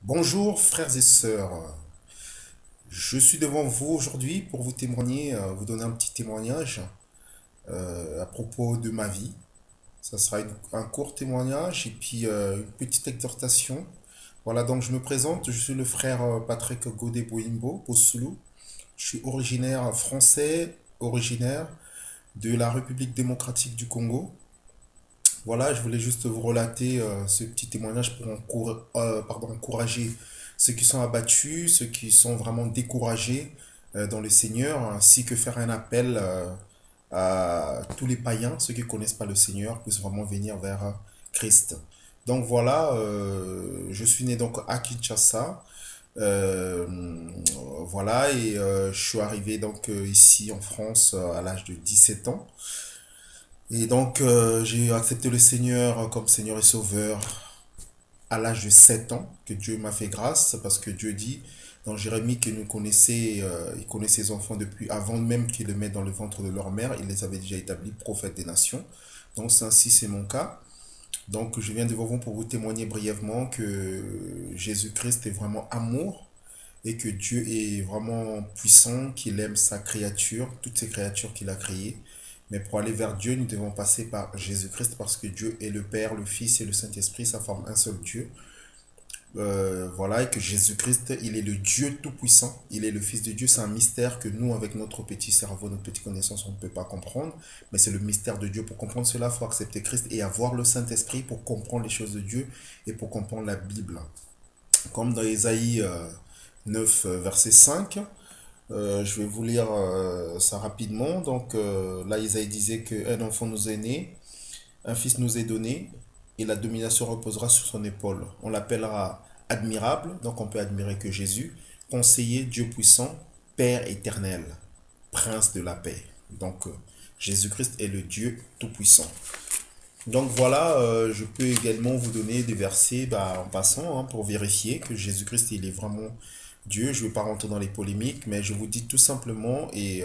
Bonjour frères et sœurs, je suis devant vous aujourd'hui pour vous témoigner, vous donner un petit témoignage à propos de ma vie. Ça sera un court témoignage et puis une petite exhortation. Voilà, donc je me présente, je suis le frère Patrick Godé Boimbo, Possoulou. Je suis originaire français, originaire de la République démocratique du Congo. Voilà, je voulais juste vous relater ce petit témoignage pour encourager ceux qui sont abattus, ceux qui sont vraiment découragés dans le Seigneur, ainsi que faire un appel à tous les païens, ceux qui ne connaissent pas le Seigneur, puissent vraiment venir vers Christ. Donc voilà, je suis né donc à Kinshasa. Euh, voilà, et je suis arrivé donc ici en France à l'âge de 17 ans. Et donc, j'ai accepté le Seigneur comme Seigneur et Sauveur à l'âge de 7 ans, que Dieu m'a fait grâce, parce que Dieu dit dans Jérémie qu'il nous connaissait, il connaît ses enfants depuis avant même qu'ils les mettent dans le ventre de leur mère, il les avait déjà établis prophètes des nations. Donc, ainsi, c'est mon cas. Donc, je viens devant vous pour vous témoigner brièvement que Jésus-Christ est vraiment amour et que Dieu est vraiment puissant, qu'il aime sa créature, toutes ces créatures qu'il a créées. Mais pour aller vers Dieu, nous devons passer par Jésus-Christ parce que Dieu est le Père, le Fils et le Saint-Esprit, ça forme un seul Dieu. Voilà, et que Jésus-Christ, il est le Dieu tout-puissant, il est le Fils de Dieu, c'est un mystère que nous, avec notre petit cerveau, notre petite connaissance, on ne peut pas comprendre, mais c'est le mystère de Dieu. Pour comprendre cela, il faut accepter Christ et avoir le Saint-Esprit pour comprendre les choses de Dieu et pour comprendre la Bible. Comme dans Ésaïe 9, verset 5, je vais vous lire ça rapidement. Donc là, Isaïe disait qu'un enfant nous est né, un fils nous est donné, et la domination reposera sur son épaule. On l'appellera admirable, donc on peut admirer que Jésus, conseiller, Dieu puissant, Père éternel, prince de la paix. Donc Jésus-Christ est le Dieu tout-puissant. Donc voilà, je peux également vous donner des versets en passant pour vérifier que Jésus-Christ il est vraiment Dieu. Je ne vais pas rentrer dans les polémiques, mais je vous dis tout simplement, et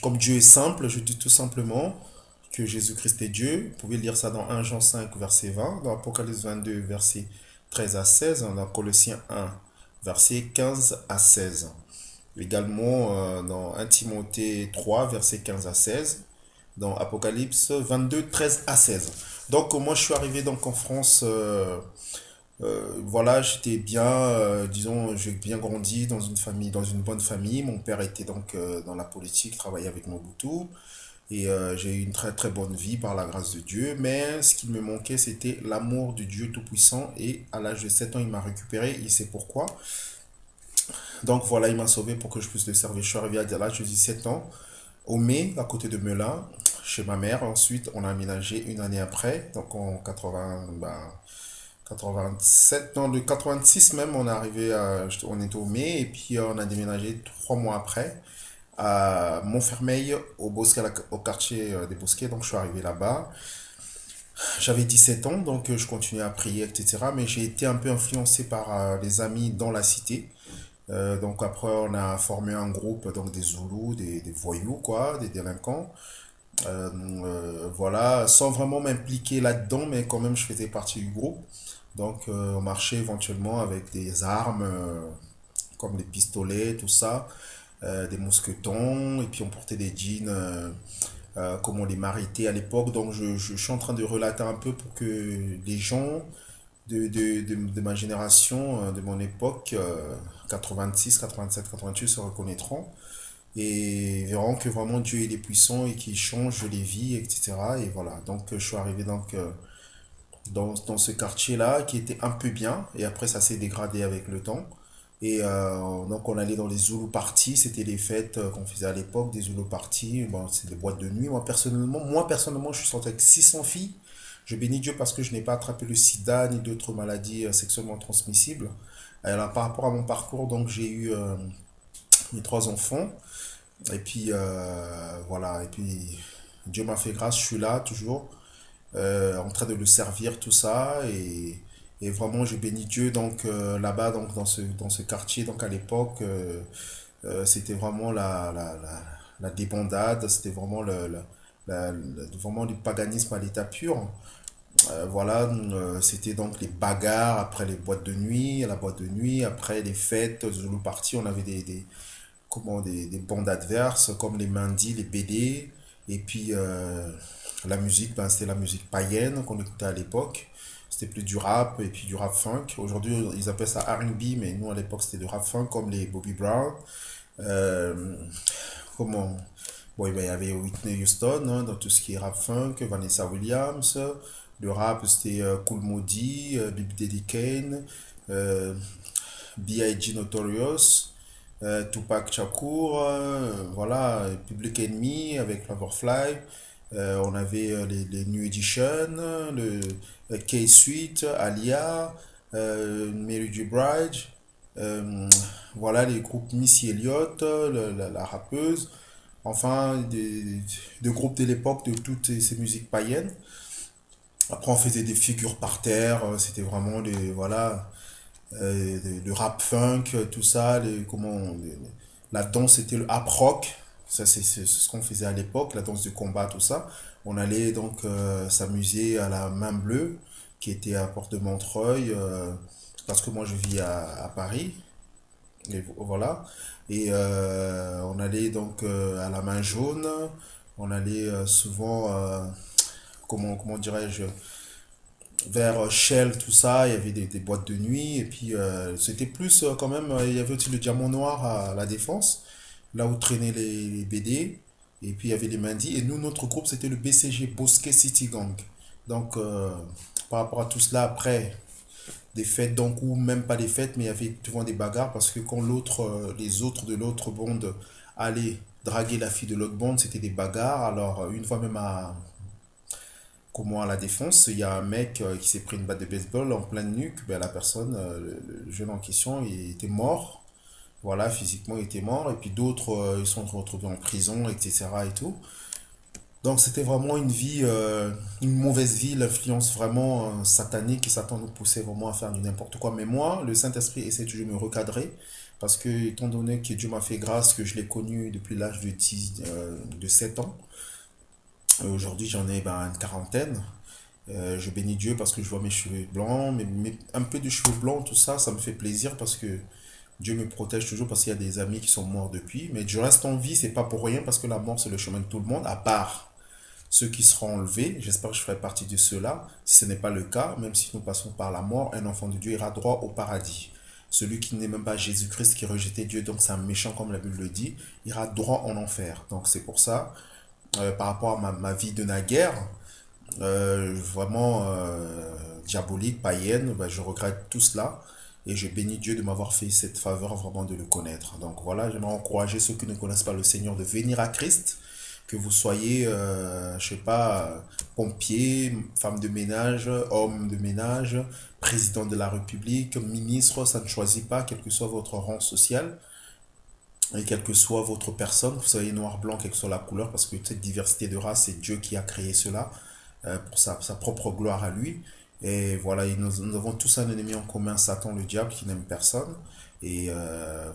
comme Dieu est simple, je dis tout simplement que Jésus-Christ est Dieu. Vous pouvez lire ça dans 1 Jean 5, verset 20, dans Apocalypse 22, verset 13 à 16, dans Colossiens 1, verset 15 à 16. Également dans 1 Timothée 3, verset 15 à 16, dans Apocalypse 22, 13 à 16. Donc moi je suis arrivé donc en France, voilà, j'étais bien, disons, j'ai bien grandi dans une famille, dans une bonne famille. Mon père était donc dans la politique, travaillait avec Mobutu. Et j'ai eu une très très bonne vie par la grâce de Dieu. Mais ce qui me manquait, c'était l'amour du Dieu Tout-Puissant. Et à l'âge de 7 ans, il m'a récupéré. Il sait pourquoi. Donc voilà, il m'a sauvé pour que je puisse le servir. Je suis arrivé à l'âge de 17 ans, au Mai, à côté de Melun, chez ma mère. Ensuite, on a aménagé une année après. Donc en 80, 87, non, de 86 même, on est arrivé on était au Mai. Et puis on a déménagé 3 mois après à Montfermeil, au Bosquet, au quartier des Bosquets. Donc je suis arrivé là-bas. J'avais 17 ans, donc je continuais à prier, etc. Mais j'ai été un peu influencé par les amis dans la cité. Donc après, on a formé un groupe, donc des Zoulous, des voyous, quoi, des délinquants. Voilà, sans vraiment m'impliquer là-dedans, mais quand même, je faisais partie du groupe. Donc on marchait éventuellement avec des armes, comme les pistolets, tout ça, des mousquetons, et puis on portait des jeans comme on les maritait à l'époque. Donc je suis en train de relater un peu pour que les gens de ma génération, de mon époque, 86, 87, 88 se reconnaîtront et verront que vraiment Dieu il est puissant et qu'il change les vies, etc. Et voilà, donc je suis arrivé donc dans ce quartier-là qui était un peu bien et après ça s'est dégradé avec le temps. Et donc on allait dans les Zulu parties, c'était les fêtes qu'on faisait à l'époque, des Zulu parties, bon, c'est des boîtes de nuit. Moi personnellement, je suis sorti avec 600 filles. Je bénis Dieu parce que je n'ai pas attrapé le sida ni d'autres maladies sexuellement transmissibles. Alors par rapport à mon parcours, donc j'ai eu mes 3 enfants. Et puis voilà, et puis Dieu m'a fait grâce, je suis là toujours en train de le servir, tout ça. Et vraiment, je bénis Dieu. Donc là-bas, donc dans ce quartier, donc à l'époque, c'était vraiment la débandade, c'était vraiment vraiment du paganisme à l'état pur. Voilà, c'était donc les bagarres après les boîtes de nuit, à la boîte de nuit, après les fêtes, Zulu Party, on avait des bandes adverses comme les Mandis, les BD, et puis la musique, ben, c'était la musique païenne qu'on écoutait à l'époque. C'était plus du rap et puis du rap funk. Aujourd'hui, ils appellent ça R&B, mais nous à l'époque c'était du rap funk comme les Bobby Brown. Euh, comment Bon, eh ben, il y avait Whitney Houston hein, dans tout ce qui est rap funk, Vanessa Williams. Le rap, c'était Kool Moody, Big Daddy Kane, euh, B.I.G. Notorious, Tupac Shakur, voilà, Public Enemy avec Loverfly. On avait les New Edition, le K-Suite, Alia, Mary J. Blige. euh, voilà les groupes Missy Elliott, la rappeuse. Enfin, des groupes de l'époque de toutes ces musiques païennes. Après, on faisait des figures par terre, c'était vraiment voilà, le rap funk, tout ça, la danse c'était le rap rock, ça c'est ce qu'on faisait à l'époque, la danse de combat, tout ça. On allait donc s'amuser à la Main Bleue, qui était à Porte de Montreuil, parce que moi je vis à Paris, et voilà. Et on allait donc à la Main Jaune, on allait souvent, comment dirais-je, vers Shell, tout ça, il y avait des boîtes de nuit, et puis c'était plus quand même, il y avait aussi le Diamant Noir à la Défense, là où traînaient les BD, et puis il y avait les Mandis, et nous, notre groupe, c'était le BCG, Bosquet City Gang. Donc, par rapport à tout cela, après, des fêtes, donc, ou même pas des fêtes, mais il y avait souvent des bagarres, parce que quand les autres de l'autre bande allaient draguer la fille de l'autre bande, c'était des bagarres, alors une fois même comment à la défense, il y a un mec qui s'est pris une batte de baseball en pleine nuque. Ben, la personne, le jeune en question, il était mort. Voilà, physiquement, il était mort. Et puis d'autres, ils sont retrouvés en prison, etc. et tout. Donc c'était vraiment une vie, une mauvaise vie, l'influence vraiment satanique et Satan nous poussait vraiment à faire du n'importe quoi. Mais moi, le Saint-Esprit essaie toujours de me recadrer parce que, étant donné que Dieu m'a fait grâce, que je l'ai connu depuis l'âge de 7 ans, aujourd'hui j'en ai ben, une quarantaine. Je bénis Dieu parce que je vois mes cheveux blancs, mais un peu de cheveux blancs, tout ça, ça me fait plaisir parce que Dieu me protège toujours parce qu'il y a des amis qui sont morts depuis. Mais je reste en vie, c'est pas pour rien parce que la mort c'est le chemin de tout le monde, à part ceux qui seront enlevés. J'espère que je ferai partie de ceux-là. Si ce n'est pas le cas, même si nous passons par la mort, un enfant de Dieu ira droit au paradis. Celui qui n'est même pas Jésus-Christ, qui rejetait Dieu, donc c'est un méchant comme la Bible le dit, ira droit en enfer. Donc c'est pour ça, par rapport à ma vie de naguère, vraiment diabolique, païenne, ben, je regrette tout cela et je bénis Dieu de m'avoir fait cette faveur vraiment de le connaître. Donc voilà, j'aimerais encourager ceux qui ne connaissent pas le Seigneur de venir à Christ, que vous soyez, je sais pas, pompier, femme de ménage, homme de ménage, président de la République, ministre, ça ne choisit pas, quel que soit votre rang social. Et quelle que soit votre personne, vous soyez noir, blanc, quelle que soit la couleur, parce que cette diversité de race, c'est Dieu qui a créé cela pour sa propre gloire à lui. Et voilà, nous avons tous un ennemi en commun, Satan, le diable, qui n'aime personne. Et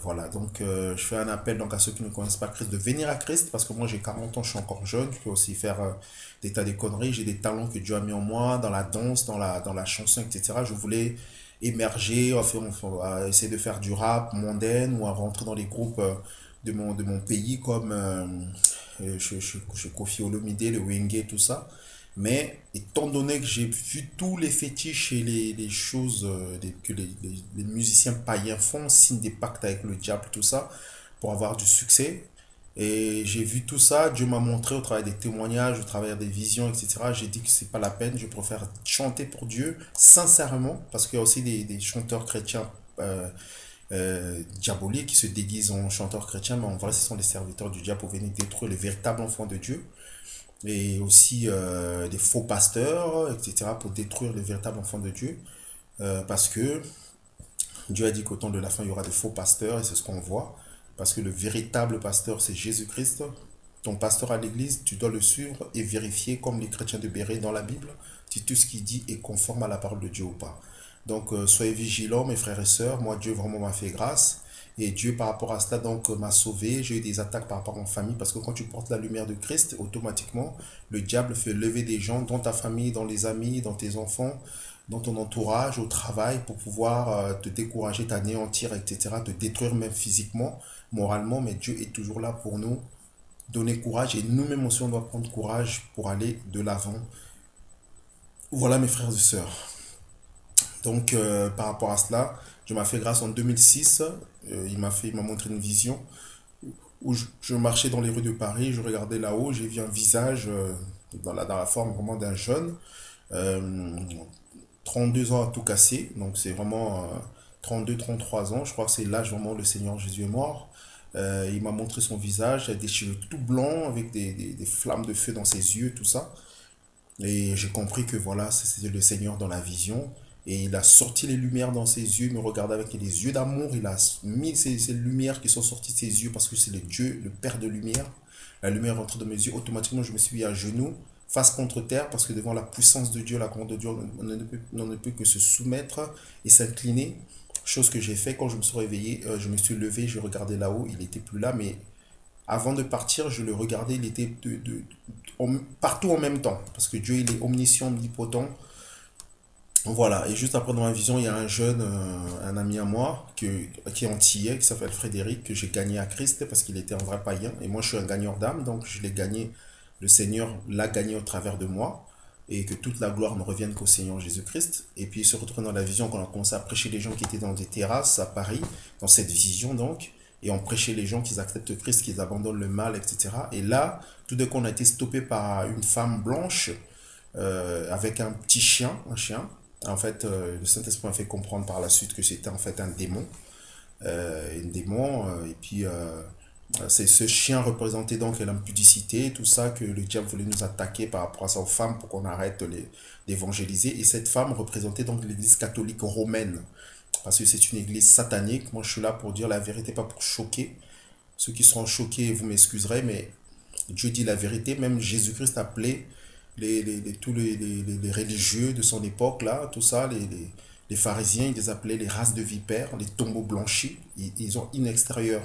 voilà, donc je fais un appel donc à ceux qui ne connaissent pas Christ de venir à Christ, parce que moi j'ai 40 ans, je suis encore jeune, je peux aussi faire des tas de conneries, j'ai des talents que Dieu a mis en moi, dans la danse, dans la chanson, etc. Je voulais émerger, à essayer de faire du rap mondaine ou à rentrer dans les groupes de mon pays comme chez Koffi Olomide, le Wenge, tout ça. Mais étant donné que j'ai vu tous les fétiches et les choses que les musiciens païens font, signent des pactes avec le diable, tout ça, pour avoir du succès. Et j'ai vu tout ça, Dieu m'a montré au travers des témoignages, au travers des visions, etc. J'ai dit que c'est pas la peine, je préfère chanter pour Dieu, sincèrement, parce qu'il y a aussi des chanteurs chrétiens diaboliques qui se déguisent en chanteurs chrétiens, mais en vrai, ce sont des serviteurs du diable pour venir détruire les véritables enfants de Dieu et aussi des faux pasteurs, etc., pour détruire les véritables enfants de Dieu. Parce que Dieu a dit qu'au temps de la fin, il y aura des faux pasteurs, et c'est ce qu'on voit. Parce que le véritable pasteur, c'est Jésus-Christ. Ton pasteur à l'église, tu dois le suivre et vérifier, comme les chrétiens de Béret dans la Bible, si tout ce qu'il dit est conforme à la parole de Dieu ou pas. Donc, soyez vigilants, mes frères et sœurs. Moi, Dieu vraiment m'a fait grâce. Et Dieu, par rapport à cela, donc, m'a sauvé. J'ai eu des attaques par rapport à ma famille. Parce que quand tu portes la lumière de Christ, automatiquement, le diable fait lever des gens dans ta famille, dans les amis, dans tes enfants, dans ton entourage, au travail, pour pouvoir te décourager, t'anéantir, etc., te détruire même physiquement, moralement. Mais Dieu est toujours là pour nous donner courage. Et nous-mêmes aussi, on doit prendre courage pour aller de l'avant. Voilà, mes frères et sœurs. Donc, par rapport à cela, je m'a fait grâce en 2006. Il m'a montré une vision où je marchais dans les rues de Paris, je regardais là-haut, j'ai vu un visage dans la forme vraiment d'un jeune, euh, 32 ans à tout casser, donc c'est vraiment 32, 33 ans, je crois que c'est l'âge vraiment où le Seigneur Jésus est mort. Il m'a montré son visage, il a des cheveux tout blancs avec des flammes de feu dans ses yeux, tout ça. Et j'ai compris que voilà, c'était le Seigneur dans la vision. Et il a sorti les lumières dans ses yeux, il me regardait avec les yeux d'amour. Il a mis ces lumières qui sont sorties de ses yeux parce que c'est le Dieu, le Père de lumière. La lumière est entrée dans mes yeux. Automatiquement, je me suis mis à genoux, face contre terre, parce que devant la puissance de Dieu, la grandeur de Dieu, on ne peut que se soumettre et s'incliner. Chose que j'ai fait quand je me suis réveillé. Je me suis levé, je regardais là-haut. Il n'était plus là, mais avant de partir, je le regardais, il était partout en même temps. Parce que Dieu, il est omniscient, omnipotent. Voilà, et juste après dans ma vision, il y a un jeune, un ami à moi, qui est antillais, qui s'appelle Frédéric, que j'ai gagné à Christ parce qu'il était un vrai païen. Et moi, je suis un gagneur d'âme, donc je l'ai gagné, le Seigneur l'a gagné au travers de moi. Et que toute la gloire ne revienne qu'au Seigneur Jésus-Christ. Et puis, il se retrouve dans la vision quand on a commencé à prêcher les gens qui étaient dans des terrasses à Paris, dans cette vision donc. Et on prêchait les gens qui acceptent Christ, qu'ils abandonnent le mal, etc. Et là, tout d'un coup, on a été stoppé par une femme blanche avec un petit chien, un chien. En fait, le Saint-Esprit m'a fait comprendre par la suite que c'était en fait un démon. Un démon. Et puis, c'est ce chien représentait donc l'impudicité, tout ça, que le diable voulait nous attaquer par rapport à ça aux femmes pour qu'on arrête d'évangéliser. Et cette femme représentait donc l'église catholique romaine. Parce que c'est une église satanique. Moi, je suis là pour dire la vérité, pas pour choquer. Ceux qui seront choqués, vous m'excuserez, mais Dieu dit la vérité. Même Jésus-Christ appelait tous les religieux de son époque, là, tout ça, les pharisiens, ils les appelaient les races de vipères, les tombeaux blanchis. Ils ont une extérieure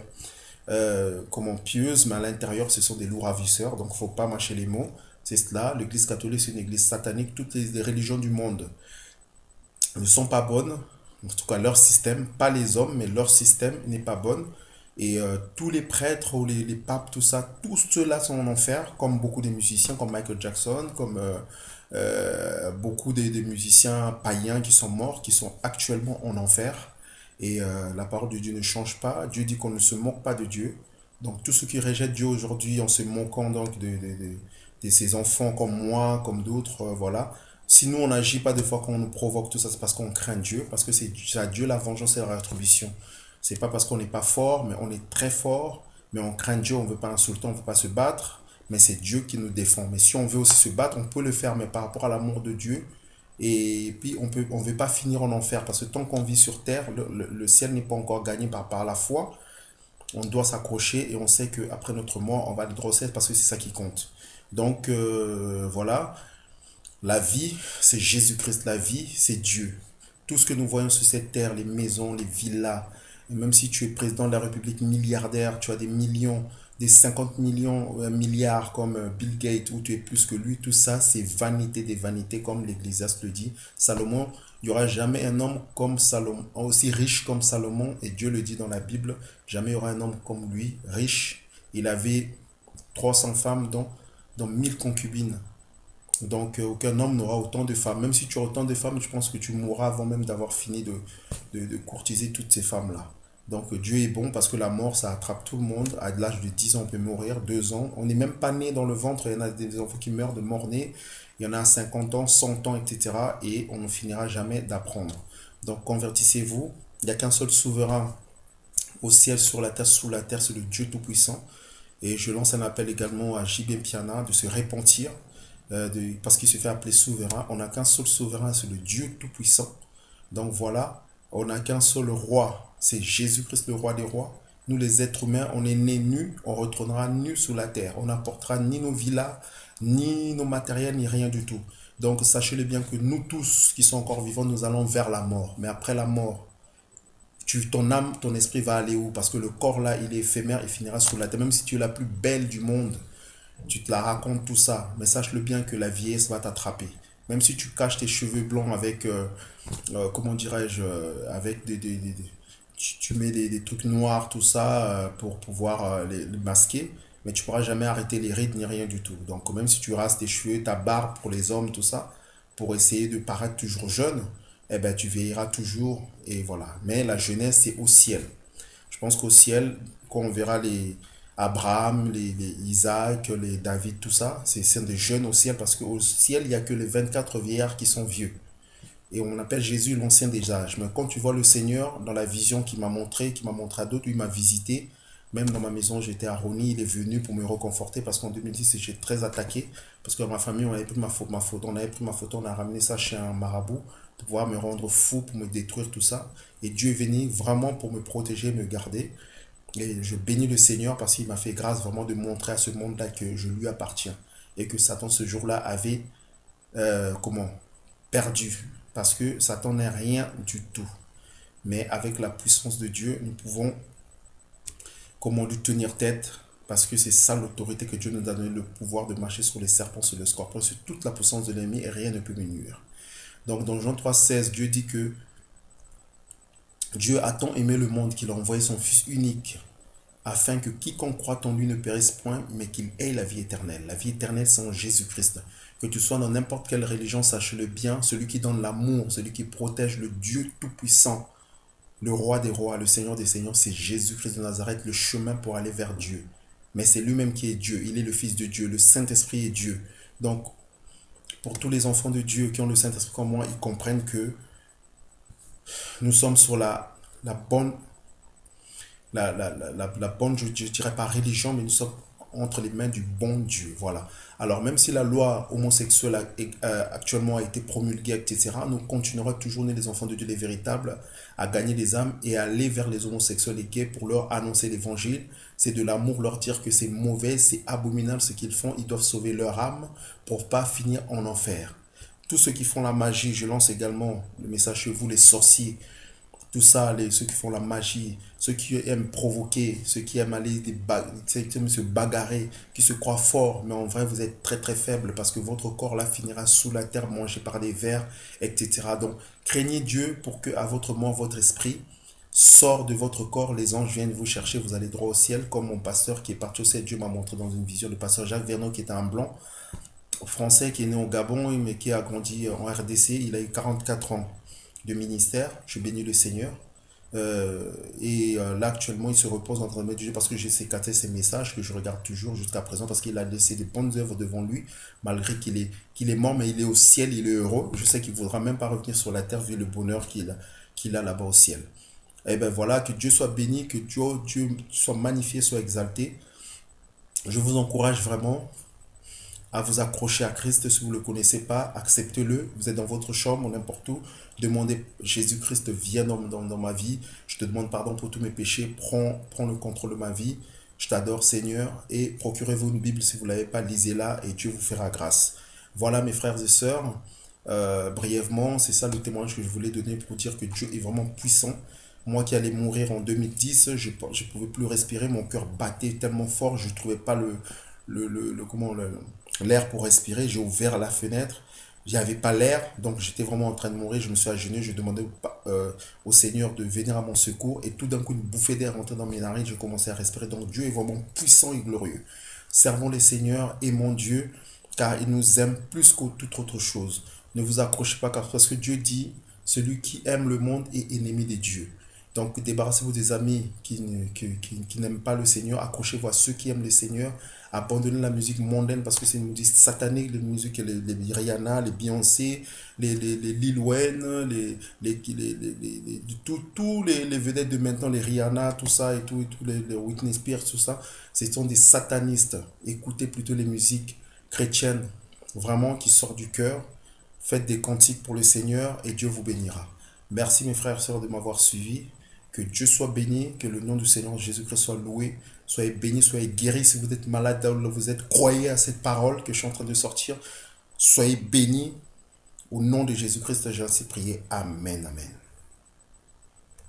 comment pieuse, mais à l'intérieur, ce sont des loups ravisseurs, donc il ne faut pas mâcher les mots. C'est cela, l'église catholique, c'est une église satanique. Toutes les religions du monde ne sont pas bonnes, en tout cas leur système, pas les hommes, mais leur système n'est pas bon. Et tous les prêtres ou les papes, tout ça, tous ceux-là sont en enfer, comme beaucoup de musiciens, comme Michael Jackson, comme beaucoup des musiciens païens qui sont morts, qui sont actuellement en enfer. Et la parole de Dieu ne change pas. Dieu dit qu'on ne se moque pas de Dieu. Donc tous ceux qui rejettent Dieu aujourd'hui en se moquant donc de ses enfants comme moi, comme d'autres, voilà. Si nous on n'agit pas des fois quand on nous provoque tout ça, c'est parce qu'on craint Dieu, parce que c'est à Dieu la vengeance et la rétribution. C'est pas parce qu'on n'est pas fort, mais on est très fort, mais on craint Dieu, on ne veut pas insulter, on ne veut pas se battre, mais c'est Dieu qui nous défend. Mais si on veut aussi se battre, on peut le faire, mais par rapport à l'amour de Dieu, et puis on ne veut pas finir en enfer, parce que tant qu'on vit sur terre, le ciel n'est pas encore gagné par la foi. On doit s'accrocher et on sait qu'après notre mort, on va le ciel parce que c'est ça qui compte. Donc voilà, la vie, c'est Jésus-Christ. La vie, c'est Dieu. Tout ce que nous voyons sur cette terre, les maisons, les villas, et même si tu es président de la République milliardaire, tu as des millions, des 50 millions, milliards comme Bill Gates, où tu es plus que lui, tout ça, c'est vanité des vanités, comme l'Ecclésiaste le dit. Salomon, il n'y aura jamais un homme comme Salomon, aussi riche comme Salomon, et Dieu le dit dans la Bible, jamais il y aura un homme comme lui, riche. Il avait 300 femmes, dont 1000 concubines. Donc, aucun homme n'aura autant de femmes. Même si tu as autant de femmes, je pense que tu mourras avant même d'avoir fini de courtiser toutes ces femmes-là. Donc, Dieu est bon parce que la mort, ça attrape tout le monde. À l'âge de 10 ans, on peut mourir, 2 ans. On n'est même pas né dans le ventre. Il y en a des enfants qui meurent de mort-nés. Il y en a à 50 ans, 100 ans, etc. Et on ne finira jamais d'apprendre. Donc, convertissez-vous. Il n'y a qu'un seul souverain au ciel, sur la terre, sous la terre, c'est le Dieu Tout-Puissant. Et je lance un appel également à JB Piana de se repentir parce qu'il se fait appeler souverain. On n'a qu'un seul souverain, c'est le Dieu Tout-Puissant. Donc voilà, on n'a qu'un seul roi, c'est Jésus-Christ, le roi des rois. Nous, les êtres humains, on est nés nus, on retournera nus sous la terre. On n'apportera ni nos villas, ni nos matériels, ni rien du tout. Donc sachez-le bien que nous tous qui sommes encore vivants, nous allons vers la mort. Mais après la mort, ton âme, ton esprit va aller où? Parce que le corps là, il est éphémère, il finira sous la terre. Même si tu es la plus belle du monde, tu te la racontes tout ça. Mais sache-le bien que la vieillesse va t'attraper. Même si tu caches tes cheveux blancs avec, comment dirais-je, avec tu mets des trucs noirs, tout ça, pour pouvoir les masquer. Mais tu pourras jamais arrêter les rides ni rien du tout. Donc même si tu rases tes cheveux, ta barbe pour les hommes, tout ça, pour essayer de paraître toujours jeune, eh ben tu vieilliras toujours. Et voilà. Mais la jeunesse, c'est au ciel. Je pense qu'au ciel, quand on verra les Abraham, les Isaac, les David, tout ça, c'est des jeunes au ciel parce qu'au ciel, il n'y a que les 24 vieillards qui sont vieux. Et on appelle Jésus l'ancien des âges. Mais quand tu vois le Seigneur dans la vision qu'il m'a montré à d'autres, il m'a visité. Même dans ma maison, j'étais à Rony, il est venu pour me reconforter parce qu'en 2010, j'étais très attaqué. Parce que dans ma famille, on avait pris on avait pris ma photo, on a ramené ça chez un marabout pour pouvoir me rendre fou, pour me détruire, tout ça. Et Dieu est venu vraiment pour me protéger, me garder. Et je bénis le Seigneur parce qu'il m'a fait grâce vraiment de montrer à ce monde-là que je lui appartiens. Et que Satan, ce jour-là, avait, comment, perdu. Parce que Satan n'est rien du tout. Mais avec la puissance de Dieu, nous pouvons, comment, lui tenir tête. Parce que c'est ça l'autorité que Dieu nous a donné, le pouvoir de marcher sur les serpents, sur les scorpions, sur toute la puissance de l'ennemi et rien ne peut me nuire. Donc dans Jean 3,16, Dieu dit que Dieu a tant aimé le monde qu'il a envoyé son Fils unique afin que quiconque croit en lui ne périsse point, mais qu'il ait la vie éternelle. La vie éternelle, c'est en Jésus-Christ. Que tu sois dans n'importe quelle religion, sache-le bien, celui qui donne l'amour, celui qui protège le Dieu Tout-Puissant, le Roi des Rois, le Seigneur des Seigneurs, c'est Jésus-Christ de Nazareth, le chemin pour aller vers Dieu. Mais c'est lui-même qui est Dieu, il est le Fils de Dieu, le Saint-Esprit est Dieu. Donc, pour tous les enfants de Dieu qui ont le Saint-Esprit comme moi, ils comprennent que nous sommes sur la bonne la bonne, je dirais pas religion, mais nous sommes entre les mains du bon Dieu. Voilà. Alors, même si la loi homosexuelle actuellement a été promulguée, etc., nous continuerons toujours, les enfants de Dieu, les véritables, à gagner les âmes et à aller vers les homosexuels et gays pour leur annoncer l'évangile. C'est de l'amour, leur dire que c'est mauvais, c'est abominable ce qu'ils font. Ils doivent sauver leur âme pour pas finir en enfer. Tous ceux qui font la magie, je lance également le message chez vous, les sorciers, tout ça, ceux qui font la magie, ceux qui aiment provoquer, ceux qui aiment aller ceux qui aiment se bagarrer, qui se croient forts, mais en vrai vous êtes très très faible parce que votre corps là finira sous la terre mangé par des vers, etc. Donc craignez Dieu pour que à votre mort, votre esprit sort de votre corps, les anges viennent vous chercher, vous allez droit au ciel, comme mon pasteur qui est parti au ciel. Dieu m'a montré dans une vision, le pasteur Jacques Vernon qui était un blanc, français qui est né au Gabon, mais qui a grandi en RDC, il a eu 44 ans de ministère, je bénis le Seigneur. Là actuellement il se repose en train de mettre du jeu parce que j'ai sécaté ses messages que je regarde toujours jusqu'à présent parce qu'il a laissé des bonnes œuvres devant lui malgré qu'il est mort, mais il est au ciel, il est heureux. Je sais qu'il ne voudra même pas revenir sur la terre vu le bonheur qu'il a là-bas au ciel. Et ben voilà, que Dieu soit béni, que Dieu soit magnifié, soit exalté. Je vous encourage vraiment à vous accrocher à Christ. Si vous ne le connaissez pas, acceptez-le. Vous êtes dans votre chambre, n'importe où. Demandez, Jésus-Christ, viens dans ma vie. Je te demande pardon pour tous mes péchés. Prends le contrôle de ma vie. Je t'adore, Seigneur. Et procurez-vous une Bible si vous ne l'avez pas, lisez-la et Dieu vous fera grâce. Voilà, mes frères et sœurs. Brièvement, c'est ça le témoignage que je voulais donner pour dire que Dieu est vraiment puissant. Moi qui allais mourir en 2010, je ne pouvais plus respirer, mon cœur battait tellement fort, je ne trouvais pas l'air pour respirer. J'ai ouvert la fenêtre, il n'y avait pas l'air, donc j'étais vraiment en train de mourir. Je me suis agenouillé, je demandais au Seigneur de venir à mon secours, et tout d'un coup, une bouffée d'air rentrait dans mes narines, je commençais à respirer. Donc Dieu est vraiment puissant et glorieux. Servons les Seigneurs, aimons Dieu, car il nous aime plus que toute autre chose. Ne vous accrochez pas, car parce que Dieu dit, celui qui aime le monde est ennemi de Dieu. Donc, débarrassez-vous des amis qui n'aiment pas le Seigneur. Accrochez-vous à ceux qui aiment le Seigneur. Abandonnez la musique mondaine parce que c'est une musique satanique, les musiques, les Rihanna, les Beyoncé, les Lil Wayne, tous les vedettes de maintenant, les Rihanna, tout ça et tout les Whitney Spears, tout ça. Ce sont des satanistes. Écoutez plutôt les musiques chrétiennes, vraiment qui sortent du cœur. Faites des cantiques pour le Seigneur et Dieu vous bénira. Merci mes frères et sœurs de m'avoir suivi. Que Dieu soit béni, que le nom du Seigneur Jésus-Christ soit loué. Soyez bénis, soyez guéris. Si vous êtes malade, là où vous êtes, croyez à cette parole que je suis en train de sortir. Soyez bénis Au nom de Jésus-Christ, j'ai ainsi prié. Amen, amen.